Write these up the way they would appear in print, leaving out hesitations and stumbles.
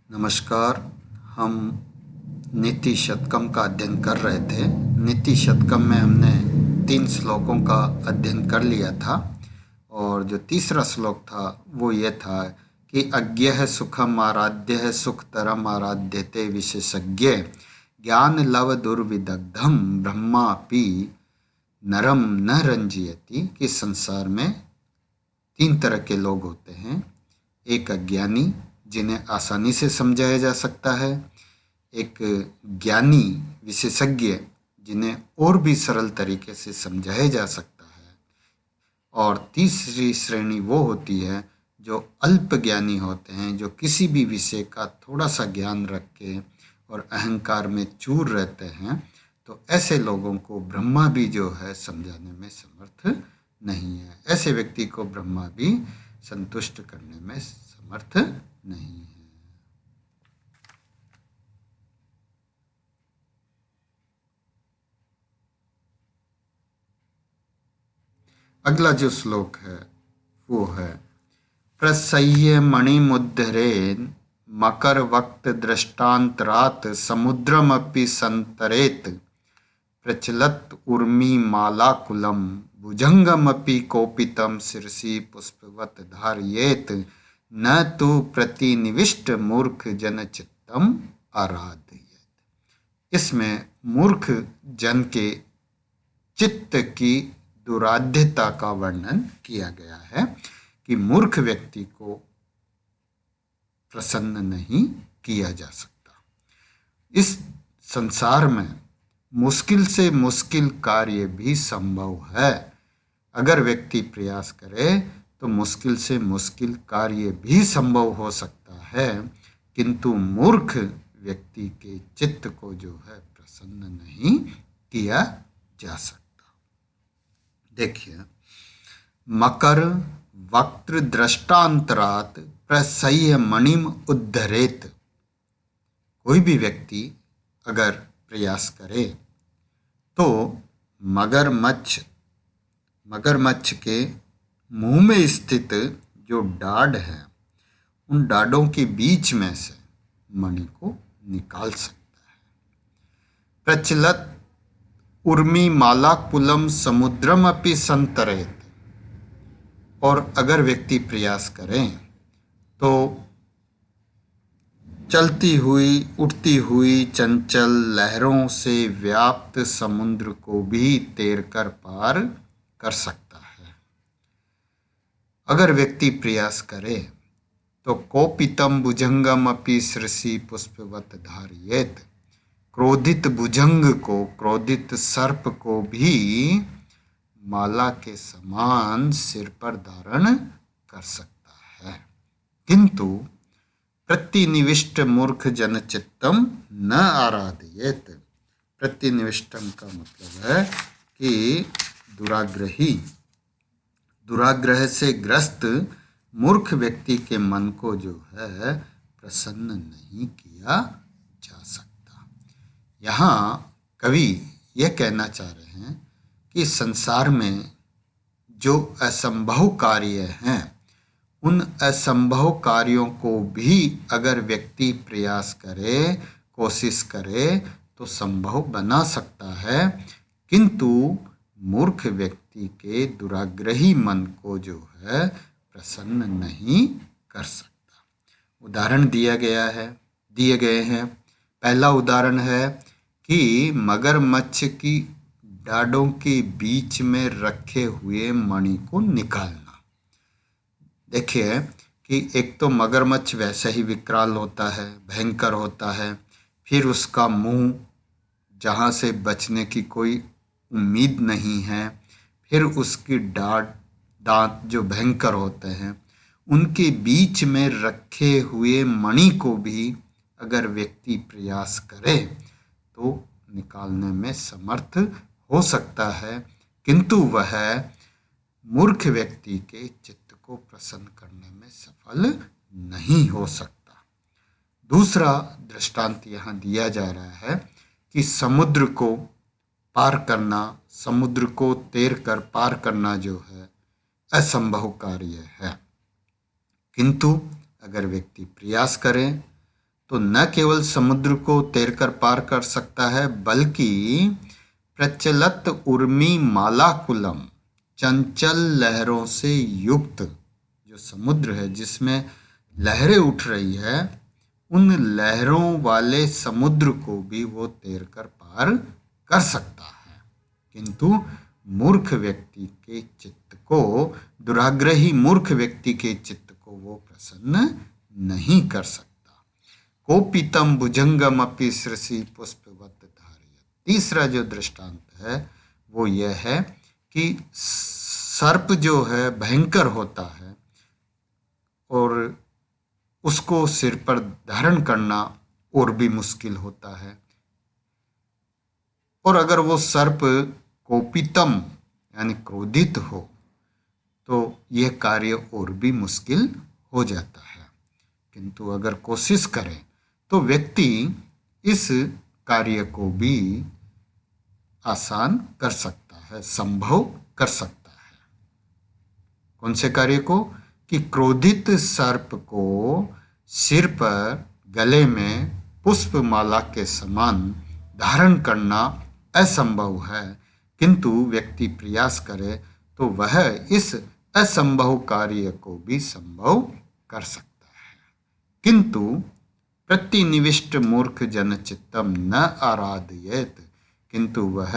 नमस्कार। हम नीति शतकम का अध्ययन कर रहे थे। नीति शतकम में हमने 3 श्लोकों का अध्ययन कर लिया था और जो तीसरा श्लोक था वो ये था कि अज्ञः सुखम आराध्यः सुखतरम आराध्यते विशेषज्ञ ज्ञान लव दुर्विदग्धम ब्रह्मापि नरम न रंजयति। कि संसार में 3 तरह के लोग होते हैं। एक अज्ञानी जिन्हें आसानी से समझाया जा सकता है, एक ज्ञानी विशेषज्ञ जिन्हें और भी सरल तरीके से समझाया जा सकता है, और तीसरी श्रेणी वो होती है जो अल्प ज्ञानी होते हैं, जो किसी भी विषय का थोड़ा सा ज्ञान रख के और अहंकार में चूर रहते हैं। तो ऐसे लोगों को ब्रह्मा भी जो है समझाने में समर्थ नहीं है। ऐसे व्यक्ति को ब्रह्मा भी संतुष्ट करने में समर्थ नहीं है। अगला जो श्लोक है वो है प्रसह्य मणिमुद्धरेन् मकर वक्त दृष्टांतरात् समुद्रमपि संतरेत प्रचलत उर्मी मालाकुलम भुजंगमपि कोपितम शिरसि पुष्पवत धारयेत न तु प्रतिनिविष्ट मूर्ख जन चित्तम आराधयेत। इसमें मूर्ख जन के चित्त की दुराध्यता का वर्णन किया गया है कि मूर्ख व्यक्ति को प्रसन्न नहीं किया जा सकता। इस संसार में मुश्किल से मुश्किल कार्य भी संभव है। अगर व्यक्ति प्रयास करे तो मुश्किल से मुश्किल कार्य भी संभव हो सकता है, किंतु मूर्ख व्यक्ति के चित्त को जो है प्रसन्न नहीं किया जा सकता। देखिए, मकर वक्त्र दृष्टांतरात प्रसह्य मणिम उद्धरेत। कोई भी व्यक्ति अगर प्रयास करे तो मगरमच्छ के मुंह में स्थित जो डाढ़ है, उन डाढ़ों के बीच में से मणि को निकाल सकता है। प्रचलत उर्मी मालाकुलम समुद्रम अपि संतरेत। और अगर व्यक्ति प्रयास करे तो चलती हुई उठती हुई चंचल लहरों से व्याप्त समुद्र को भी तैरकर पार कर सकता है। अगर व्यक्ति प्रयास करे तो कोपितम भुजंगम अपि शिरसि पुष्पवत धारयेत। क्रोधित भुजंग को, क्रोधित सर्प को भी माला के समान सिर पर धारण कर सकता है, किंतु प्रतिनिविष्ट मूर्ख जन चित्तम न आराधयेत। प्रतिनिविष्टम का मतलब है कि दुराग्रह से ग्रस्त मूर्ख व्यक्ति के मन को जो है प्रसन्न नहीं किया जा सकता। यहाँ कवि यह कहना चाह रहे हैं कि संसार में जो असंभव कार्य हैं, उन असंभव कार्यों को भी अगर व्यक्ति प्रयास करे, कोशिश करे तो संभव बना सकता है, किंतु मूर्ख व्यक्ति के दुराग्रही मन को जो है प्रसन्न नहीं कर सकता। उदाहरण दिए गए हैं। पहला उदाहरण है कि मगरमच्छ की डाढ़ों के बीच में रखे हुए मणि को निकालना। देखिए कि एक तो मगरमच्छ वैसे ही विकराल होता है, भयंकर होता है, फिर उसका मुंह जहाँ से बचने की कोई उम्मीद नहीं है, फिर उसकी दांत जो भयंकर होते हैं, उनके बीच में रखे हुए मणि को भी अगर व्यक्ति प्रयास करे तो निकालने में समर्थ हो सकता है, किंतु वह मूर्ख व्यक्ति के चित्त को प्रसन्न करने में सफल नहीं हो सकता। दूसरा दृष्टांत यहाँ दिया जा रहा है कि समुद्र को पार करना, समुद्र को तैर कर पार करना जो है असंभव कार्य है, किंतु अगर व्यक्ति प्रयास करे तो न केवल समुद्र को तैरकर पार कर सकता है, बल्कि प्रचलत उर्मी मालाकुलम, चंचल लहरों से युक्त जो समुद्र है जिसमें लहरें उठ रही है, उन लहरों वाले समुद्र को भी वो तैरकर पार कर सकता है। किंतु मूर्ख व्यक्ति के चित्त को, दुराग्रही मूर्ख व्यक्ति के चित्त को वो प्रसन्न नहीं कर सकता। कोपितम भुजंगम अपि सृषि पुष्पवत धारयत्। तीसरा जो दृष्टांत है वो यह है कि सर्प जो है भयंकर होता है और उसको सिर पर धारण करना और भी मुश्किल होता है, और अगर वो सर्प कोपितम यानी क्रोधित हो तो यह कार्य और भी मुश्किल हो जाता है। किंतु अगर कोशिश करें तो व्यक्ति इस कार्य को भी आसान कर सकता है, संभव कर सकता है। कौन से कार्य को? कि क्रोधित सर्प को सिर पर गले में पुष्पमाला के समान धारण करना असंभव है, किंतु व्यक्ति प्रयास करे तो वह इस असंभव कार्य को भी संभव कर सकता है। किंतु प्रतिनिविष्ट मूर्ख जन चित्तम न आराधयेत, किंतु वह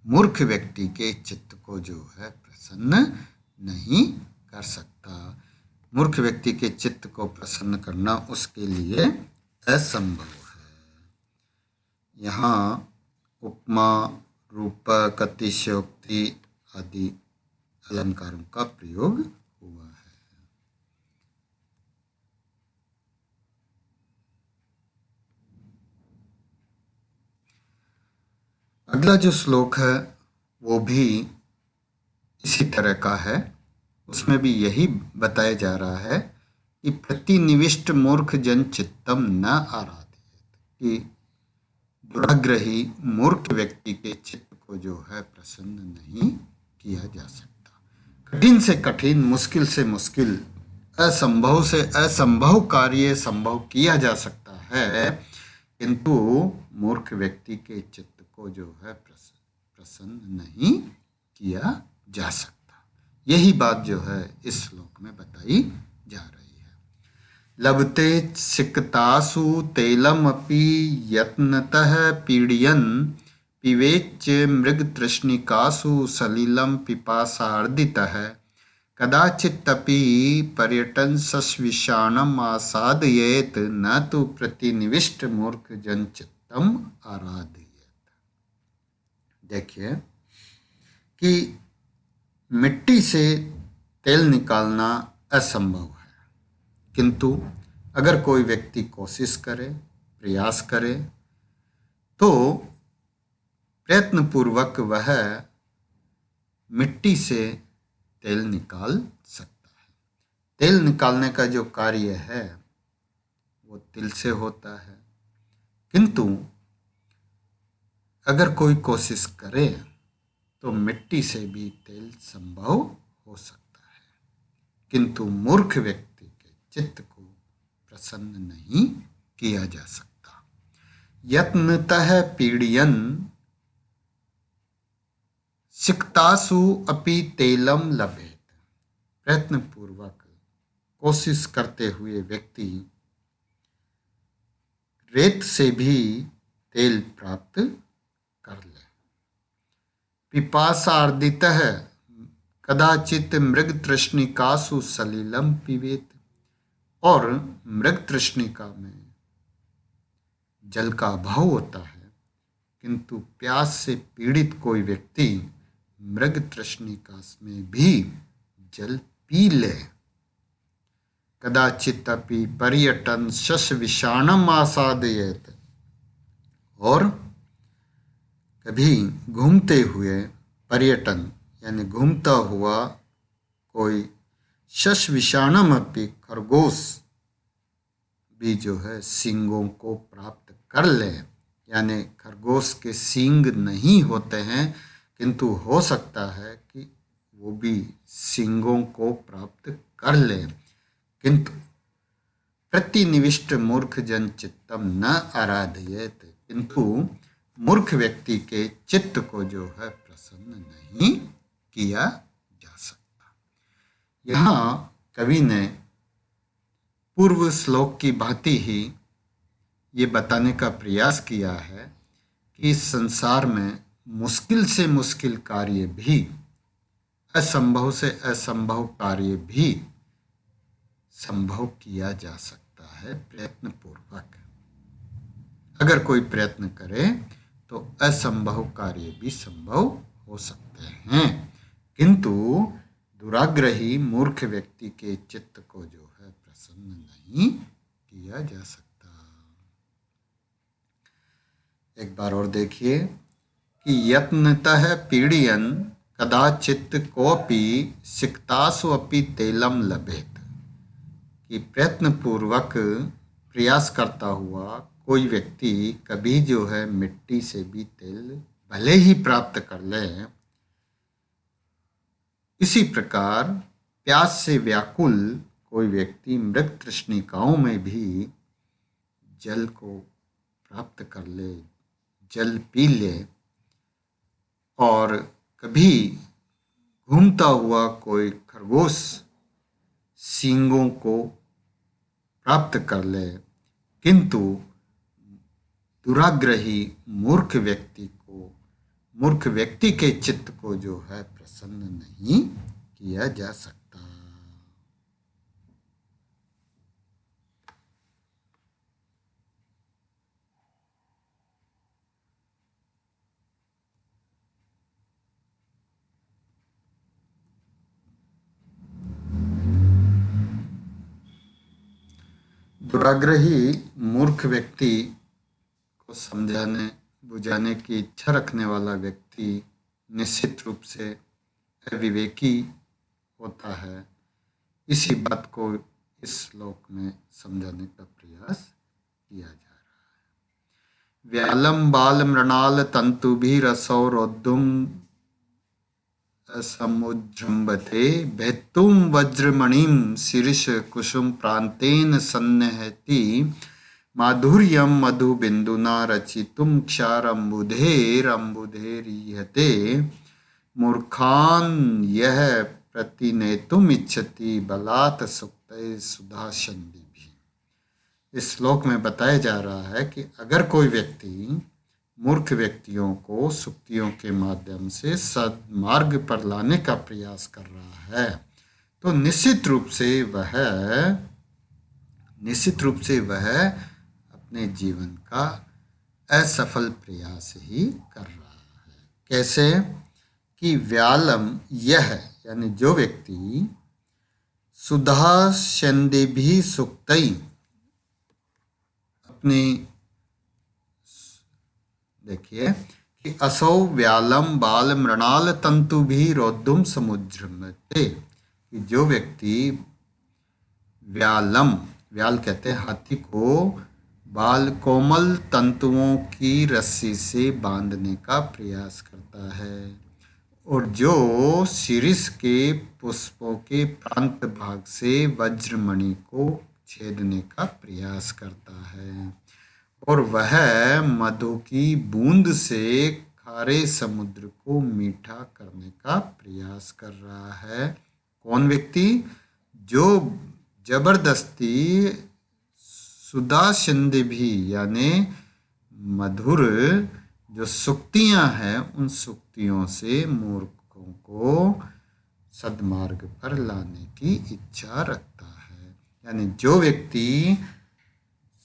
मूर्ख व्यक्ति के चित्त को जो है प्रसन्न नहीं कर सकता। मूर्ख व्यक्ति के चित्त को प्रसन्न करना उसके लिए असंभव है। यहाँ उपमा, रूपक, अतिशयोक्ति आदि अलंकारों का प्रयोग हुआ है। अगला जो श्लोक है वो भी इसी तरह का है। उसमें भी यही बताया जा रहा है कि प्रतिनिविष्ट मूर्ख जन चित्तम न आराधयेत, कि दुराग्रही मूर्ख व्यक्ति के चित्त को जो है प्रसन्न नहीं किया जा सकता। कठिन से कठिन, मुश्किल से मुश्किल, असंभव से असंभव कार्य संभव किया जा सकता है, किंतु मूर्ख व्यक्ति के चित्त को जो है प्रसन्न नहीं किया जा सकता। यही बात जो है इस श्लोक में बताई जा रही है। लभते सिक्तासु तैलम अपि यत्नतः पीडयन् पिबेच्च मृगतृष्णिकासु सलिलं पिपासार्दितः कदाचिदपि पर्यटन सस्विषाणम् आसादयेत न तु प्रतिनिविष्ट मूर्ख जन चित्तम आराधयेत। देखिए कि मिट्टी से तेल निकालना असंभव है, किंतु अगर कोई व्यक्ति कोशिश करे, प्रयास करे, तो प्रयत्नपूर्वक वह मिट्टी से तेल निकाल सकता है। तेल निकालने का जो कार्य है वो तिल से होता है, किंतु अगर कोई कोशिश करे तो मिट्टी से भी तेल संभव हो सकता है, किंतु मूर्ख व्यक्ति के चित्त को प्रसन्न नहीं किया जा सकता। यत्नतः पीडयन् सिक्तासु अपि तेलम लभेत। प्रयत्नपूर्वक कोशिश करते हुए व्यक्ति रेत से भी तेल प्राप्त कर ले। पिपासार्दितः कदाचित मृगतृष्णिकासु सलिलम पिबेत। और मृगतृष्णिका में जल का अभाव होता है, किंतु प्यास से पीड़ित कोई व्यक्ति मृगतृष्णिका में भी जल पी ले। कदाचिदपि पर्यटन शशविषाणम् आसादयेत। और कभी घूमते हुए पर्यटन यानी घूमता हुआ कोई शशविषाणम् अपि खरगोश भी जो है सींगों को प्राप्त कर ले, यानी खरगोश के सींग नहीं होते हैं, किंतु हो सकता है कि वो भी सींगों को प्राप्त कर ले, किंतु प्रतिनिविष्ट मूर्ख जन चित्तम न आराधयेत, किंतु मूर्ख व्यक्ति के चित्त को जो है प्रसन्न नहीं किया जा सकता। यहाँ कवि ने पूर्व श्लोक की भांति ही ये बताने का प्रयास किया है कि इस संसार में मुश्किल से मुश्किल कार्य भी, असंभव से असंभव कार्य भी संभव किया जा सकता है प्रयत्न पूर्वक। अगर कोई प्रयत्न करे तो असंभव कार्य भी संभव हो सकते हैं, किंतु दुराग्रही मूर्ख व्यक्ति के चित्त को जो है प्रसन्न नहीं किया जा सकता। एक बार और देखिए कि यत्नतः पीड़यन् कदाचित् कोऽपि सिक्तासु अपि तेलम लभेत, कि प्रयत्न पूर्वक प्रयास करता हुआ कोई व्यक्ति कभी जो है मिट्टी से भी तेल भले ही प्राप्त कर ले, इसी प्रकार प्यास से व्याकुल कोई व्यक्ति मृग तृष्णिकाओं में भी जल को प्राप्त कर ले, जल पी ले, और कभी घूमता हुआ कोई खरगोश सींगों को प्राप्त कर ले, किंतु दुराग्रही मूर्ख व्यक्ति के चित्त को जो है प्रसन्न नहीं किया जा सकता। दुराग्रही मूर्ख व्यक्ति को समझाने बुझाने की इच्छा रखने वाला व्यक्ति निश्चित रूप से अविवेकी होता है। इसी बात को इस श्लोक में समझाने का प्रयास किया जा रहा है। व्यालम बाल मृणाल तंतुभिरसौ रोद्धुम समुज्जृम्भते भेत्तुम वज्रमणिम शीर्ष कुसुम प्रांतेन सन्नहति माधुर्यम मधुबिंदुना रचितुम क्षारम्बुधेरम्बुधेरिहते मूर्खान यह प्रतिनेतुम इच्छति बलात् सुक्तये सुधाशन्ति भी। इस श्लोक में बताया जा रहा है कि अगर कोई व्यक्ति मूर्ख व्यक्तियों को सुक्तियों के माध्यम से सद्मार्ग पर लाने का प्रयास कर रहा है, तो निश्चित रूप से वह अपने जीवन का असफल प्रयास ही कर रहा है। कैसे कि व्यालम यह, यानी जो व्यक्ति सुधा शंदेभि सुक्तई, अपनी देखिए कि असौ व्यालम बाल मृणाल तंतु भी रोद्धुम समुज्जृम्भते, कि जो व्यक्ति व्याल कहते हैं हाथी को बाल कोमल तंतुओं की रस्सी से बांधने का प्रयास करता है, और जो शीर्ष के पुष्पों के प्रांत भाग से वज्रमणि को छेदने का प्रयास करता है, और वह मधु की बूंद से खारे समुद्र को मीठा करने का प्रयास कर रहा है। कौन व्यक्ति? जो जबरदस्ती सुधा सिंदीभी यानी मधुर जो सुक्तियां हैं, उन सुक्तियों से मूर्खों को सद्मार्ग पर लाने की इच्छा रखता है। यानी जो व्यक्ति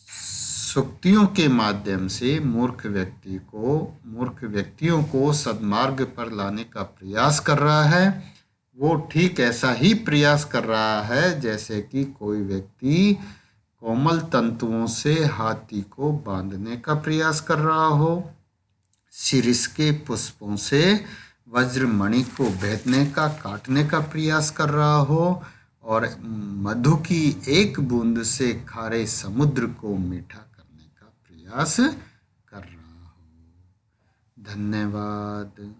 सुक्तियों के माध्यम से मूर्ख व्यक्तियों को सद्मार्ग पर लाने का प्रयास कर रहा है, वो ठीक ऐसा ही प्रयास कर रहा है जैसे कि कोई व्यक्ति कोमल तंतुओं से हाथी को बांधने का प्रयास कर रहा हो, शीर्ष के पुष्पों से वज्रमणि को भेदने का, काटने का प्रयास कर रहा हो, और मधु की एक बूंद से खारे समुद्र को मीठा करने का प्रयास कर रहा हो। धन्यवाद।